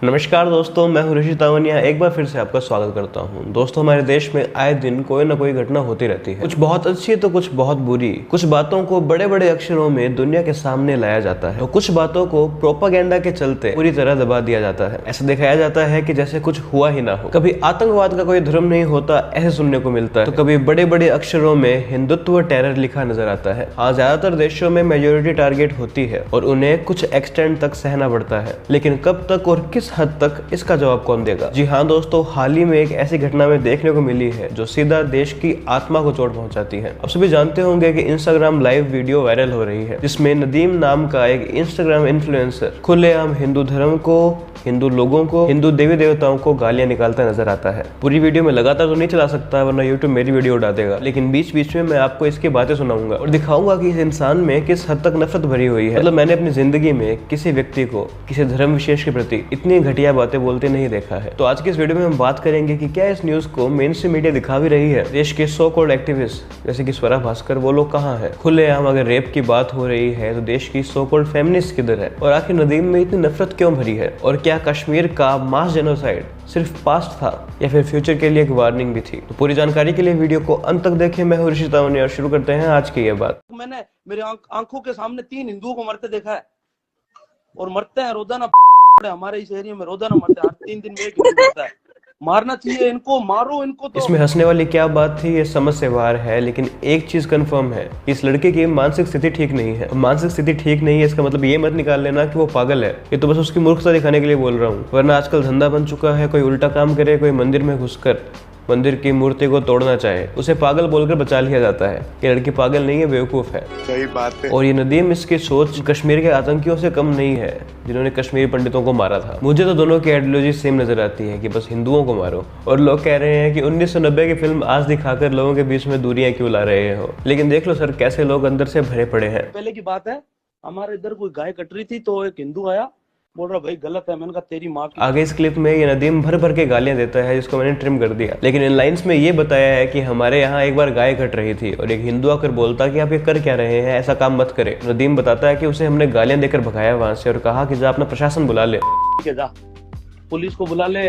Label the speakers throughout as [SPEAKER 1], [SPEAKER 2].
[SPEAKER 1] नमस्कार दोस्तों, मैं हूं ऋषि तावनिया। एक बार फिर से आपका स्वागत करता हूं। दोस्तों, हमारे देश में आए दिन कोई ना कोई घटना होती रहती है, कुछ बहुत अच्छी तो कुछ बहुत बुरी। कुछ बातों को बड़े बड़े अक्षरों में दुनिया के सामने लाया जाता है, तो कुछ बातों को प्रोपागेंडा के चलते पूरी तरह दबा दिया जाता है। ऐसा दिखाया जाता है कि जैसे कुछ हुआ ही ना हो। कभी आतंकवाद का कोई धर्म नहीं होता, ऐसे सुनने को मिलता है, तो कभी बड़े बड़े अक्षरों में हिंदुत्व टेरर लिखा नजर आता है। हाँ, ज्यादातर देशों में मेजोरिटी टारगेट होती है और उन्हें कुछ एक्सटेंड तक सहना पड़ता है, लेकिन कब तक और किस हद तक, इसका जवाब कौन देगा। जी हाँ दोस्तों, हाल ही में एक ऐसी घटना में देखने को मिली है जो सीधा देश की आत्मा को चोट पहुंचाती है। आप सभी जानते होंगे कि इंस्टाग्राम लाइव वीडियो वायरल हो रही है, जिसमें नदीम नाम का एक इंस्टाग्राम इन्फ्लुएंसर खुलेआम हिंदू धर्म को, हिंदू लोगों को, हिंदू देवी देवताओं को गालियां निकालता नजर आता है। पूरी वीडियो में लगातार तो नहीं चला सकता, वरना यूट्यूब मेरी वीडियो उड़ा देगा, लेकिन बीच बीच में मैं आपको इसकी बातें सुनाऊंगा और दिखाऊंगा कि इस इंसान में किस हद तक नफरत भरी हुई है। मतलब मैंने अपनी जिंदगी में किसी व्यक्ति को किसी धर्म विशेष के प्रति इतनी घटिया बातें बोलते नहीं देखा है। तो आज की इस वीडियो में हम बात करेंगे कि क्या इस न्यूज को मेन स्ट्रीम मीडिया दिखा भी रही है। देश के सो कॉल्ड एक्टिविस्ट जैसे कि स्वरा भास्कर, वो लोग कहाँ है। खुलेआम अगर रेप की बात हो रही है तो देश की सो कॉल्ड फेमिनिस्ट किधर है, और आखिर नदीम में इतनी नफरत क्यों भरी है, और क्या कश्मीर का मास जेनोसाइड सिर्फ पास्ट था या फिर फ्यूचर के लिए एक वार्निंग भी थी। तो पूरी जानकारी के लिए वीडियो को अंत तक देखें। मैं हूं ऋषि तावनिया और शुरू करते हैं आज की ये बात।
[SPEAKER 2] मैंने मेरे आंखों के सामने 3 हिंदुओं को मरते देखा है, और मरते हैं रोजाना। हमारे इस एरिया में रोजाना मरते हैं, 3 दिन में एक हिंदू मरता है। मारना चाहिए इनको, मारो इनको। तो
[SPEAKER 1] इसमें हंसने वाली क्या बात थी, ये समझ से बाहर है, लेकिन एक चीज कंफर्म है, इस लड़के की मानसिक स्थिति ठीक नहीं है। मानसिक स्थिति ठीक नहीं है इसका मतलब ये मत निकाल लेना कि वो पागल है। ये तो बस उसकी मूर्खता दिखाने के लिए बोल रहा हूँ, वरना आजकल धंधा बन चुका है, कोई उल्टा काम करे, कोई मंदिर में घुसकर मंदिर की मूर्ति को तोड़ना चाहे, उसे पागल बोलकर बचा लिया जाता है। ये लड़की पागल नहीं है, बेवकूफ है।
[SPEAKER 3] सही बात है।
[SPEAKER 1] और ये नदीम, इसकी सोच कश्मीर के आतंकियों से कम नहीं है जिन्होंने कश्मीरी पंडितों को मारा था। मुझे तो दोनों की आइडियोलॉजी सेम नजर आती है कि बस हिंदुओं को मारो, और लोग कह रहे हैं कि 1990 की फिल्म आज दिखाकर लोगों के बीच में दूरियां क्यों ला रहे हो। लेकिन देख लो सर, कैसे लोग अंदर से भरे पड़े हैं।
[SPEAKER 2] पहले की बात है, हमारे इधर कोई गाय कट रही थी तो एक हिंदू आया, बोल रहा भाई गलत है। मैंने कहा तेरी माँ की।
[SPEAKER 1] आगे इस क्लिप में ये नदीम भर भर के गालियां देता है, जिसको मैंने ट्रिम कर दिया, लेकिन इन लाइंस में ये बताया है कि हमारे यहाँ एक बार गाय कट रही थी, और एक हिंदू आकर बोलता कि आप ये कर क्या रहे हैं, ऐसा काम मत करें। नदीम बताता है कि उसे हमने गालियां देकर भगाया वहां से और कहा कि जा अपना प्रशासन बुला ले।
[SPEAKER 2] ठीक है, जा पुलिस को बुला ले,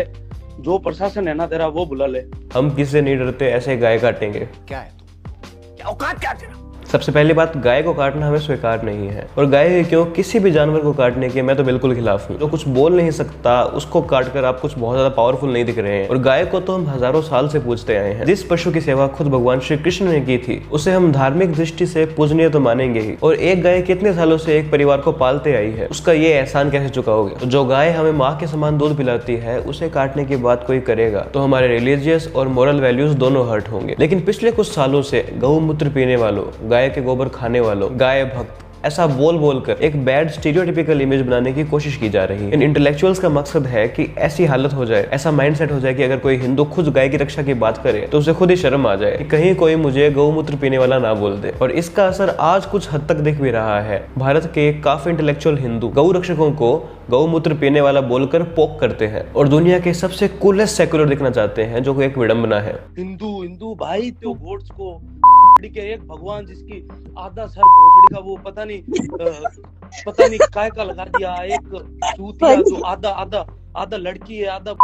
[SPEAKER 2] जो प्रशासन है ना तेरा वो बुला ले।
[SPEAKER 1] हम किसी से नहीं डरते, ऐसे गाय काटेंगे।
[SPEAKER 3] क्या है तू? क्या औकात क्या तेरा?
[SPEAKER 1] सबसे पहली बात, गाय को काटना हमें स्वीकार नहीं है, और गाय क्यों, किसी भी जानवर को काटने के मैं तो बिल्कुल खिलाफ हूँ। जो कुछ बोल नहीं सकता उसको काटकर आप कुछ बहुत ज्यादा पावरफुल नहीं दिख रहे हैं। और गाय को तो हम हजारों साल से पूजते आए हैं। जिस पशु की सेवा खुद भगवान श्री कृष्ण ने की थी, उसे हम धार्मिक दृष्टि से पूजनीय तो मानेंगे ही। और एक गाय कितने सालों से एक परिवार को पालते आई है, उसका ये एहसान कैसे चुकाओगे। तो जो गाय हमें माँ के समान दूध पिलाती है, उसे काटने की बात कोई करेगा तो हमारे रिलीजियस और मोरल वैल्यूज दोनों हर्ट होंगे। लेकिन पिछले कुछ सालों से गौमूत्र पीने वालों, गाय के गोबर खाने वालों, गाय भक्त, ऐसा बोल बोल कर एक बैड स्टीरियोटिपिकल इमेज बनाने की कोशिश की जा रही है। इन इंटेलेक्चुअल्स का मकसद है कि ऐसी हालत हो जाए, ऐसा माइंडसेट हो जाए कि अगर कोई हिंदू खुद गाय की रक्षा की बात करे तो उसे खुद ही शर्म आ जाए कि कहीं कोई मुझे गौमूत्र पीने वाला ना बोल दे। और इसका असर आज कुछ हद तक दिख भी रहा है। भारत के काफी इंटेलेक्चुअल हिंदू गौ रक्षकों को गौमूत्र पीने वाला बोलकर पोक करते हैं और दुनिया के सबसे कूलेस्ट सेक्युलर दिखना चाहते हैं, जो एक विडंबना है।
[SPEAKER 2] हिंदू हिंदू भाई, तो गोड्स को के एक भगवान जिसकी आधा सर भोसड़ी का वो पता नहीं काय का लगा दिया, एक चूतिया जो आधा लड़की है, आधा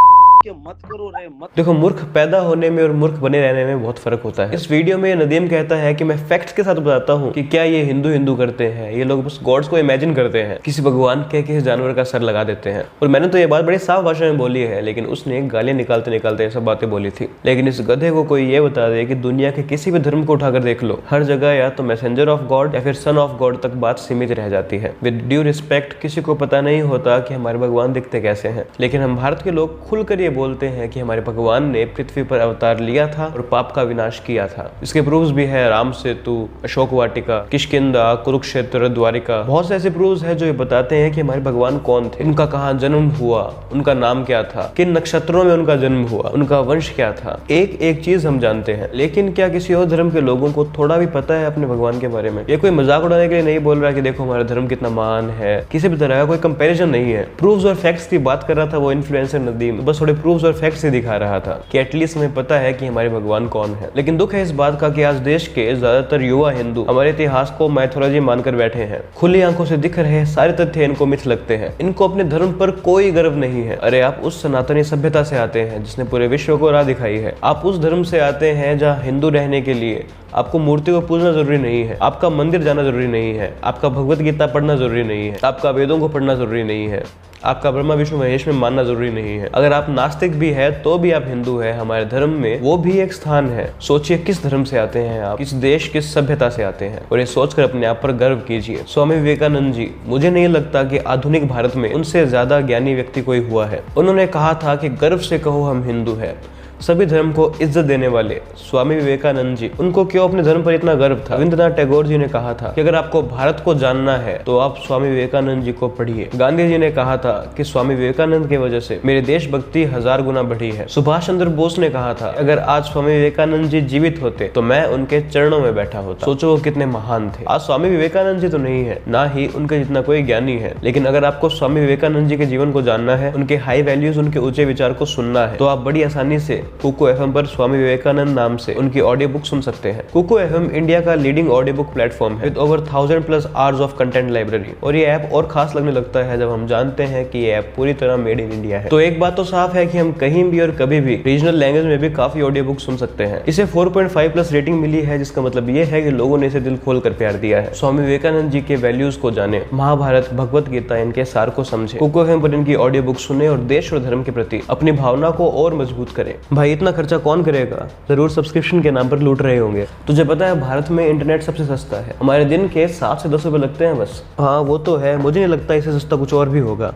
[SPEAKER 2] के मत करो रे मत।
[SPEAKER 1] देखो, मूर्ख पैदा होने में और मूर्ख बने रहने में बहुत फर्क होता है। इस वीडियो में नदीम कहता है कि मैं फैक्ट्स के साथ बताता हूँ कि क्या ये हिंदू करते हैं, ये लोग बस गॉड्स को इमेजिन करते हैं, किसी भगवान के किसी जानवर का सर लगा देते हैं। और मैंने तो ये बात बड़ी साफ भाषा में बोली है, लेकिन उसने गालियां निकालते निकालते ये सब बातें बोली थी। लेकिन इस गधे को कोई ये बता दे कि दुनिया के किसी भी धर्म को उठाकर देख लो, हर जगह या तो मैसेंजर ऑफ गॉड या फिर सन ऑफ गॉड तक बात सीमित रह जाती है। विद ड्यू रिस्पेक्ट, किसी को पता नहीं होता कि हमारे भगवान दिखते कैसे हैं। लेकिन हम भारत के लोग खुलकर ये बोलते हैं कि हमारे भगवान ने पृथ्वी पर अवतार लिया था और पाप का विनाश किया था। इसके प्रूफ्स भी है, राम सेतु, अशोक वाटिका, किष्किंधा, कुरुक्षेत्र, द्वारिका। बहुत से ऐसे प्रूफ्स हैं जो ये बताते हैं कि हमारे भगवान कौन थे, उनका कहाँ जन्म हुआ, उनका नाम क्या था, किन नक्षत्रों में उनका जन्म हुआ, उनका वंश क्या था। एक एक चीज हम जानते हैं। लेकिन क्या किसी और धर्म के लोगों को थोड़ा भी पता है अपने भगवान के बारे में? ये कोई मजाक उड़ाने के लिए नहीं बोल रहा कि देखो हमारा धर्म कितना महान है, किसी भी तरह का कोई कंपैरिजन नहीं है। प्रूफ्स और फैक्ट्स की बात कर रहा था वो इन्फ्लुएंसर नदीम। बस थोड़े प्रूफ्स और फैक्ट्स ही दिखा रहा था कि एटलीस्ट हमें पता है कि हमारे भगवान कौन है। लेकिन दुख है इस बात का कि आज देश के ज्यादातर युवा हिंदू हमारे इतिहास को माइथोलॉजी मानकर बैठे हैं। खुली आंखों से दिख रहे सारे तथ्य इनको मिथ लगते हैं। इनको अपने धर्म पर कोई गर्व नहीं है। अरे आप उस सनातनी सभ्यता से आते हैं जिसने पूरे विश्व को राह दिखाई है। आप उस धर्म से आते हैं जहाँ हिंदू रहने के लिए आपको मूर्ति को पूजना जरूरी नहीं है, आपका मंदिर जाना जरूरी नहीं है, आपका भगवत गीता पढ़ना जरूरी नहीं है, आपका वेदों को पढ़ना जरूरी नहीं है, आपका ब्रह्मा विष्णु महेश में मानना जरूरी नहीं है। अगर आप नास्तिक भी है तो भी आप हिंदू है। हमारे धर्म में वो भी एक स्थान है। सोचिए किस धर्म से आते हैं आप, किस देश किस सभ्यता से आते हैं, और ये सोचकर अपने आप पर गर्व कीजिए। स्वामी विवेकानंद जी, मुझे नहीं लगता कि आधुनिक भारत में उनसे ज्यादा ज्ञानी व्यक्ति कोई हुआ है। उन्होंने कहा था कि गर्व से कहो हम हिंदू है। सभी धर्म को इज्जत देने वाले स्वामी विवेकानंद जी, उनको क्यों अपने धर्म पर इतना गर्व था? रविंद्रनाथ टैगोर जी ने कहा था कि अगर आपको भारत को जानना है तो आप स्वामी विवेकानंद जी को पढ़िए। गांधी जी ने कहा था कि स्वामी विवेकानंद की वजह से मेरी देशभक्ति 1000 गुना बढ़ी है। सुभाष चंद्र बोस ने कहा था अगर आज स्वामी विवेकानंद जी जीवित होते तो मैं उनके चरणों में बैठा होता। सोचो वो कितने महान थे। आज स्वामी विवेकानंद जी तो नहीं है, ना ही उनके जितना कोई ज्ञानी है, लेकिन अगर आपको स्वामी विवेकानंद जी के जीवन को जानना है, उनके हाई वैल्यूज, उनके ऊंचे विचार को सुनना है, तो आप बड़ी आसानी से कुको एफएम पर स्वामी विवेकानंद नाम से उनकी ऑडियो बुक सुन सकते हैं। कुको एफएम इंडिया का लीडिंग ऑडियो बुक प्लेटफॉर्म है with over 1000+ hours of content library. और ये ऐप और खास लगने लगता है जब हम जानते हैं कि ये ऐप पूरी तरह मेड इन इंडिया है। तो एक बात तो साफ है कि हम कहीं भी और कभी भी रीजनल लैंग्वेज में भी काफी ऑडियो बुक सुन सकते हैं। इसे 4.5+ रेटिंग मिली है, जिसका मतलब ये है कि लोगों ने इसे दिल खोल कर प्यार दिया है। स्वामी विवेकानंद जी के वैल्यूज को जाने, महाभारत, भगवत गीता, इनके सार को समझे। कुको एफएम पर इनकी ऑडियो बुक सुने और देश और धर्म के प्रति अपनी भावना को और मजबूत करें। भाई इतना खर्चा कौन करेगा? जरूर सब्सक्रिप्शन के नाम पर लूट रहे होंगे। तुझे पता है भारत में इंटरनेट सबसे सस्ता है। हमारे दिन के 7 से 10 रुपए लगते हैं बस। हाँ वो तो है, मुझे नहीं लगता इससे सस्ता कुछ और भी होगा।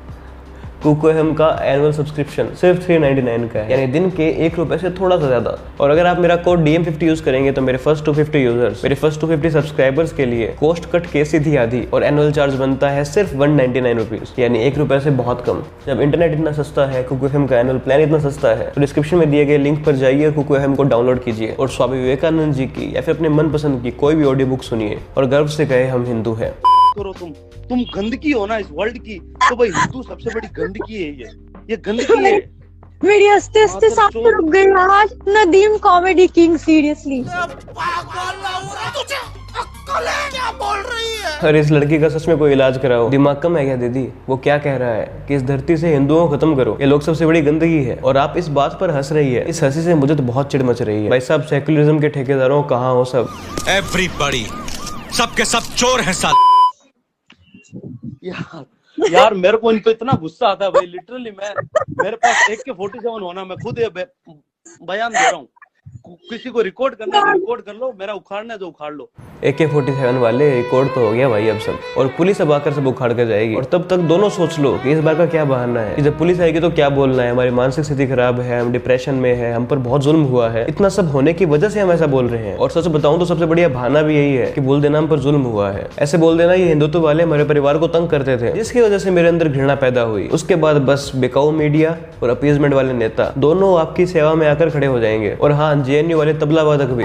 [SPEAKER 1] कुको एफएम का एनुअल सब्सक्रिप्शन सिर्फ 399 का है, यानी दिन के 1 रुपए से थोड़ा सा ज्यादा। और अगर आप मेरा कोड DM50 यूज करेंगे तो मेरे फर्स्ट 250 यूजर्स, मेरे फर्स्ट 250 सब्सक्राइबर्स के लिए कॉस्ट कट के सीधी आधी और एनुअल चार्ज बनता है सिर्फ 199 रुपीज, यानी 1 रुपए से बहुत कम। जब इंटरनेट इतना सस्ता है, कुको एफएम का एनुअल प्लान इतना सस्ता है, तो डिस्क्रिप्शन में दिए गए लिंक पर जाइए और कुको एफएम को डाउनलोड कीजिए और स्वामी विवेकानंद जी की या फिर अपने मनपसंद की कोई भी ऑडियो बुक सुनिए और गर्व से कहे हम हिंदू हैं।
[SPEAKER 2] करो तुम गंदगी हो ना इस वर्ल्ड की, तो भाई हिंदू सबसे बड़ी गंदगी है। ये गंदगी है।
[SPEAKER 4] मेरी हंसते हंसते सांस रुक गई आज। Nadeem comedy king, seriously.
[SPEAKER 3] क्या बोल रही है?
[SPEAKER 1] अरे इस लड़की का सच में कोई इलाज कराओ। दिमाग कम है क्या दीदी? वो क्या कह रहा है कि इस धरती से हिंदुओं को खत्म करो, ये लोग सबसे बड़ी गंदगी है, और आप इस बात पर हंस रही है। इस हंसी से मुझे तो बहुत चिढ़ मच रही है। भाई साहब सेक्युलरिज्म के ठेकेदारों कहाँ हो सब?
[SPEAKER 3] एवरीबॉडी, सबके सब चोर हैं साल।
[SPEAKER 2] यार मेरे को इन पे इतना गुस्सा आता है भाई, लिटरली मेरे पास AK-47 होना, मैं खुद ये बयान दे रहा हूँ। किसी को रिकॉर्ड करना है तो रिकॉर्ड कर लो, मेरा उखाड़ना है तो उखाड़ लो।
[SPEAKER 1] AK-47 वाले रिकॉर्ड तो हो गया भाई अब सब, और पुलिस अब आकर सब उखाड़ कर जाएगी। और तब तक दोनों सोच लो कि इस बार का क्या बहाना है कि जब पुलिस आएगी तो क्या बोलना है, हमारी मानसिक स्थिति खराब है, हम डिप्रेशन में है, हम पर बहुत जुल्म हुआ है। इतना सब होने की वजह से हम ऐसा बोल रहे हैं। और सच बताऊं तो सबसे बढ़िया बहाना भी यही है कि बोल देना हम पर जुल्म हुआ है। ऐसे बोल देना ये हिंदुत्व वाले हमारे परिवार को तंग करते थे, जिसकी वजह से मेरे अंदर घृणा पैदा हुई। उसके बाद बस बिकाऊ मीडिया और अपीजमेंट वाले नेता दोनों आपकी सेवा में आकर खड़े हो जाएंगे। और हाँ, JNU वाले तबला वादक भी।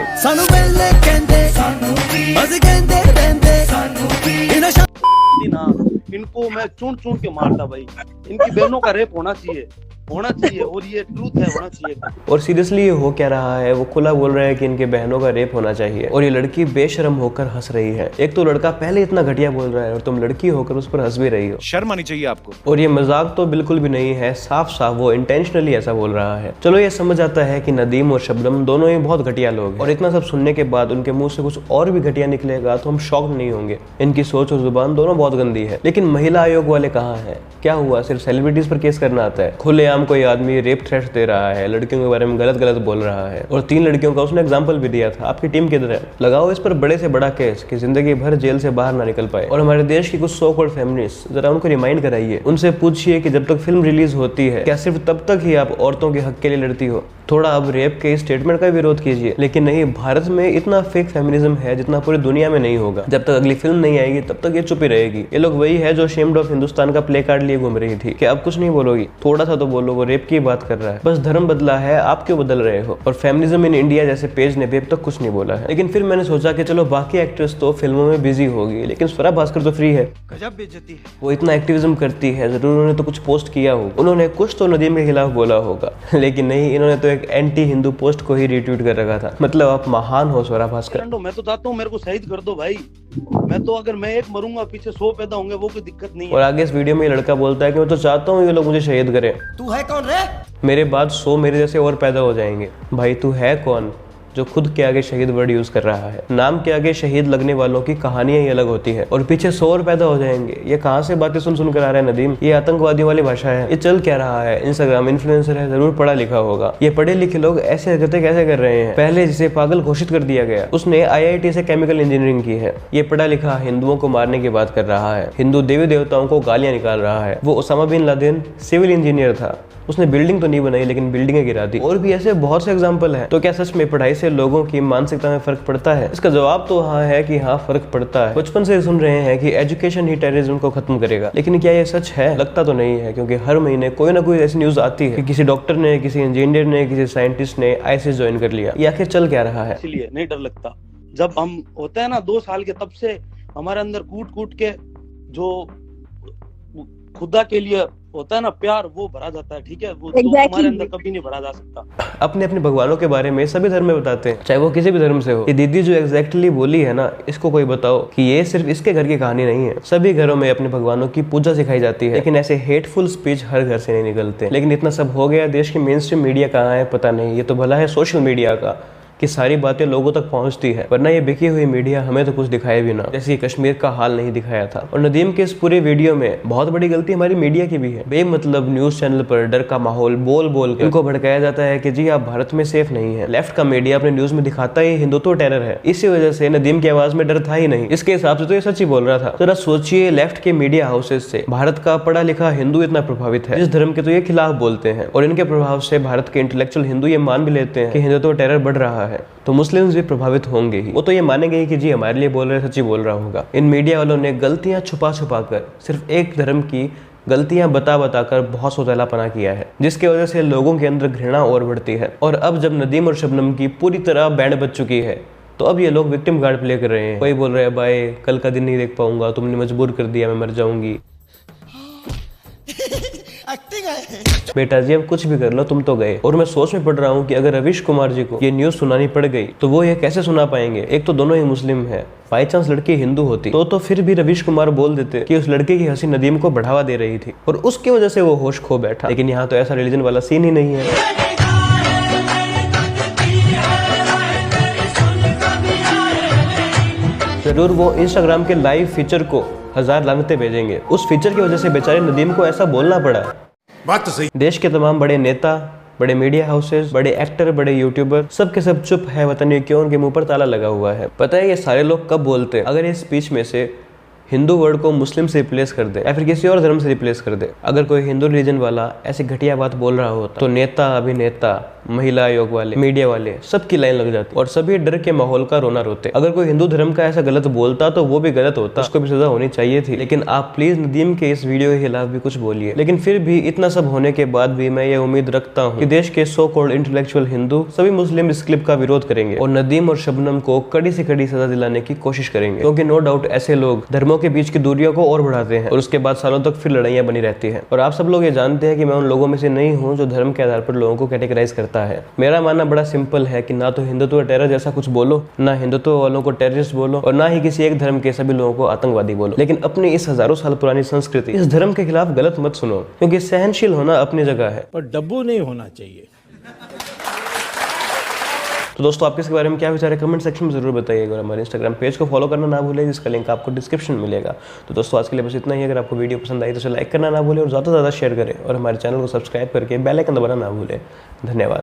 [SPEAKER 2] इनको मैं चूंड चूंड के मारता भाई। इनकी बहनों का रेप होना चाहिए और ये ट्रूथ है, होना चाहिए।
[SPEAKER 1] और सीरियसली ये हो क्या रहा है? वो खुला बोल रहा है कि इनके बहनों का रेप होना चाहिए, और ये लड़की बेशर्म होकर हंस रही है। एक तो लड़का पहले इतना घटिया बोल रहा है और तुम लड़की होकर उस पर हंस भी रही हो।
[SPEAKER 3] शर्म आनी चाहिए आपको।
[SPEAKER 1] और ये मजाक तो बिल्कुल भी नहीं है, साफ साफ वो इंटेंशनली ऐसा बोल रहा है। चलो ये समझ आता है कि नदीम और शबनम दोनों ही बहुत घटिया लोग हैं, और इतना सब सुनने के बाद उनके मुंह से कुछ और भी घटिया निकलेगा तो हम शॉक नहीं होंगे। इनकी सोच और जुबान दोनों बहुत गंदी है। लेकिन महिला आयोग वाले कहाँ है? क्या हुआ? सिर्फ सेलिब्रिटीज पर केस करना आता है? खुलेआम कोई आदमी रेप थ्रेट्स दे रहा है, लड़कियों के बारे में गलत गलत बोल रहा है, और 3 लड़कियों का उसने एग्जाम्पल भी दिया था। आपकी टीम किधर है? लगाओ इस पर बड़े से बड़ा केस कि जिंदगी भर जेल से बाहर ना निकल पाए। और हमारे देश की कुछ सो कॉल्ड फेमिनिस्ट, जरा उनको रिमाइंड कराइए, उनसे पूछिए कि जब तक फिल्म रिलीज होती है क्या सिर्फ तब तक ही आप औरतों के हक के लिए लड़ती हो? थोड़ा अब रेप के स्टेटमेंट का विरोध कीजिए। लेकिन नहीं, भारत में इतना फेक फेमिनिज्म है जितना पूरी दुनिया में नहीं होगा। जब तक अगली फिल्म नहीं आएगी तब तक ये चुप ही रहेगी। ये लोग वही है जो शेम्ड ऑफ हिंदुस्तान का प्ले कार्ड लिए घूम रही थी कि अब कुछ नहीं बोलोगी, थोड़ा सा तो बोलो। बोलो वो रेप की बात कर रहा है। बस धर्म बदला है, आप क्यों बदल रहे हो? और फेमिनिज्म इन इंडिया जैसे पेज ने भी अब तक कुछ नहीं बोला है। लेकिन फिर मैंने सोचा कि चलो बाकी एक्ट्रेस तो फिल्मों में बिजी होगी, लेकिन स्वरा भास्कर तो फ्री है।
[SPEAKER 3] गजब बेइज्जती है।
[SPEAKER 1] वो इतना एक्टिविज्म करती है, जरूर उन्होंने तो कुछ पोस्ट किया होगा, उन्होंने कुछ तो नदीम के खिलाफ बोला होगा। लेकिन नहीं, इन्होंने तो एक एंटी हिंदू पोस्ट को ही रीट्वीट कर रखा था। मतलब आप महान हो स्वरा भास्कर।
[SPEAKER 2] मैं तो चाहता हूँ मेरे को शहीद कर दो भाई। मैं तो अगर मैं एक मरूंगा पीछे 100 पैदा होंगे, वो कोई दिक्कत नहीं है।
[SPEAKER 1] और आगे इस वीडियो में ये लड़का बोलता है कि मैं तो चाहता हूँ ये लोग मुझे शहीद करें।
[SPEAKER 3] तू है कौन रे?
[SPEAKER 1] मेरे बाद 100 मेरे जैसे और पैदा हो जाएंगे। भाई तू है कौन जो खुद के आगे शहीद वर्ड यूज कर रहा है? नाम के आगे शहीद लगने वालों की कहानियां ही अलग होती है, और पीछे 100 और पैदा हो जाएंगे। ये कहाँ से बातें सुन सुन कर आ रहा है नदीम? ये आतंकवादियों वाली भाषा है। ये चल क्या रहा है? इंस्टाग्राम इन्फ्लुएंसर है, जरूर पढ़ा लिखा होगा। ये पढ़े लिखे लोग ऐसे हरकतें कैसे कर रहे हैं? पहले जिसे पागल घोषित कर दिया गया, उसने IIT से केमिकल इंजीनियरिंग की है। ये पढ़ा लिखा हिंदुओं को मारने की बात कर रहा है, हिंदू देवी देवताओं को गालियां निकाल रहा है। वो Osama bin Laden civil engineer था, उसने बिल्डिंग तो नहीं बनाई लेकिन बिल्डिंगें गिरा दी। और भी ऐसे बहुत से एग्जाम्पल हैं। तो क्या सच में पढ़ाई से लोगों की मानसिकता में फर्क पड़ता है? इसका जवाब तो हाँ है कि हाँ फर्क पड़ता है। बचपन से सुन रहे हैं कि एजुकेशन ही टेररिज्म को खत्म करेगा, लेकिन क्या ये सच है? लगता तो नहीं है, क्योंकि हर महीने कोई ना कोई ऐसी न्यूज आती है कि किसी डॉक्टर ने, किसी इंजीनियर ने, किसी साइंटिस्ट ने ISIS ज्वाइन कर लिया। ये आखिर चल क्या रहा है?
[SPEAKER 2] इसलिए नहीं डर लगता। जब हम होते हैं ना 2 साल के, तब से हमारे अंदर कूट कूट के जो खुदा के लिए होता है ना प्यार, वो भरा जाता है। ठीक है, वो तो हमारे अंदर कभी नहीं भरा जा सकता।
[SPEAKER 1] अपने अपने भगवानों के बारे में सभी धर्म में बताते हैं, चाहे वो किसी भी धर्म से हो। ये दीदी जो एग्जैक्टली बोली है ना, इसको कोई बताओ कि ये सिर्फ इसके घर की कहानी नहीं है। सभी घरों में अपने भगवानों की पूजा सिखाई जाती है, लेकिन ऐसे हेटफुल स्पीच हर घर से नहीं निकलते। लेकिन इतना सब हो गया, देश की मेन स्ट्रीम मीडिया कहाँ है पता नहीं। ये तो भला है सोशल मीडिया का कि सारी बातें लोगों तक पहुंचती है, वरना ये बिकी हुई मीडिया हमें तो कुछ दिखाए भी ना। जैसे कश्मीर का हाल नहीं दिखाया था। और नदीम के इस पूरे वीडियो में बहुत बड़ी गलती हमारी मीडिया की भी है। बेमतलब न्यूज चैनल पर डर का माहौल बोल बोल कर इनको भड़काया जाता है कि जी आप भारत में सेफ नहीं है। लेफ्ट का मीडिया अपने न्यूज में दिखाता ही हिंदुत्व टेरर है। इसी वजह से नदीम की आवाज में डर था ही नहीं। इसके हिसाब से तो ये सच ही बोल रहा था। जरा सोचिए, लेफ्ट के मीडिया हाउसेस से भारत का पढ़ा लिखा हिंदू इतना प्रभावित है, जिस धर्म के तो ये खिलाफ बोलते हैं, और इनके प्रभाव से भारत के इंटेलेक्चुअल हिंदू ये मान भी लेते हैं कि हिंदुत्व टेरर बढ़ रहा है, तो मुस्लिम भी प्रभावित होंगे ही। वो तो ये मानेंगे ही कि जी हमारे लिए बोल रहे, सच्ची बोल रहा होगा। इन मीडिया वालों ने गलतियां छुपा छुपा कर, सिर्फ एक धर्म की गलतियां बता बता कर बहुत सौतेलापना किया है, जिसकी वजह से लोगों के अंदर घृणा और बढ़ती है। और अब जब नदीम और शबनम की पूरी तरह बैंड बज चुकी है, तो अब ये लोग विक्टिम कार्ड प्ले कर रहे हैं। कोई बोल रहे हैं भाई कल का दिन नहीं देख पाऊंगा, तुमने मजबूर कर दिया, मैं मर जाऊंगी। बेटा जी अब कुछ भी कर लो, तुम तो गए। और मैं सोच में पड़ रहा हूँ कि अगर रवीश कुमार जी को ये न्यूज सुनानी पड़ गई तो वो ये कैसे सुना पाएंगे? एक तो दोनों ही मुस्लिम है, बाई चांस लड़की हिंदू होती तो फिर भी रवीश कुमार बोल देते कि उस लड़के की हंसी नदीम को बढ़ावा दे रही थी और उसकी वजह से वो होश खो बैठा। लेकिन यहाँ तो ऐसा रिलीजन वाला सीन ही नहीं है। जरूर वो इंस्टाग्राम के लाइव फीचर को 1000 लानतें भेजेंगे। उस फीचर की वजह से बेचारे नदीम को ऐसा बोलना पड़ा।
[SPEAKER 3] बात तो सही।
[SPEAKER 1] देश के तमाम बड़े नेता, बड़े मीडिया हाउसेस, बड़े एक्टर, बड़े यूट्यूबर, सब के सब चुप है। पता नहीं क्यों उनके मुंह पर ताला लगा हुआ है। पता है ये सारे लोग कब बोलते हैं? अगर इस स्पीच में से हिंदू वर्ड को मुस्लिम से रिप्लेस कर दे या फिर किसी और धर्म से रिप्लेस कर दे। अगर कोई हिंदू रिलीजन वाला ऐसी घटिया बात बोल रहा होता तो नेता, अभिनेता, महिला आयोग वाले, मीडिया वाले सबकी लाइन लग जाती और सभी डर के माहौल का रोना रोते। अगर कोई हिंदू धर्म का ऐसा गलत बोलता तो वो भी गलत होता, उसको भी सजा होनी चाहिए थी। लेकिन आप प्लीज नदीम के इस वीडियो के खिलाफ भी कुछ बोलिए। लेकिन फिर भी इतना सब होने के बाद भी मैं ये उम्मीद रखता हूँ कि देश के सो कॉल्ड इंटेलेक्चुअल हिंदू सभी मुस्लिम इस क्लिप का विरोध करेंगे और नदीम और शबनम को कड़ी से कड़ी सजा दिलाने की कोशिश करेंगे, क्योंकि नो डाउट ऐसे लोग धर्मों के बीच की दूरियों को और बढ़ाते हैं और उसके बाद सालों तक फिर लड़ाइयां बनी रहती हैं। और आप सब लोग ये जानते हैं कि मैं उन लोगों में से नहीं हूँ जो धर्म के आधार पर लोगों को कैटेगराइज करता है। मेरा मानना बड़ा सिंपल है कि ना तो हिंदुत्व टेरर जैसा कुछ बोलो, ना हिंदुत्व वालों को टेररिस्ट बोलो और ना ही किसी एक धर्म के सभी लोगों को आतंकवादी बोलो। लेकिन अपनी इस हजारों साल पुरानी संस्कृति, इस धर्म के खिलाफ गलत मत सुनो, क्योंकि सहनशील होना अपनी जगह है
[SPEAKER 5] पर डब्बू नहीं होना चाहिए।
[SPEAKER 1] तो दोस्तों आपके इसके बारे में क्या विचार है कमेंट सेक्शन में जरूर बताइएगा और हमारे इंस्टाग्राम पेज को फॉलो करना ना भूलें, जिसका लिंक आपको डिस्क्रिप्शन में मिलेगा। तो दोस्तों आज के लिए बस इतना ही। अगर आपको वीडियो पसंद आई तो उसे लाइक करना ना भूलें और ज़्यादा से ज़्यादा शेयर करें और हमारे चैनल को सब्सक्राइब करके बेल आइकन दबाना ना भूलें। धन्यवाद।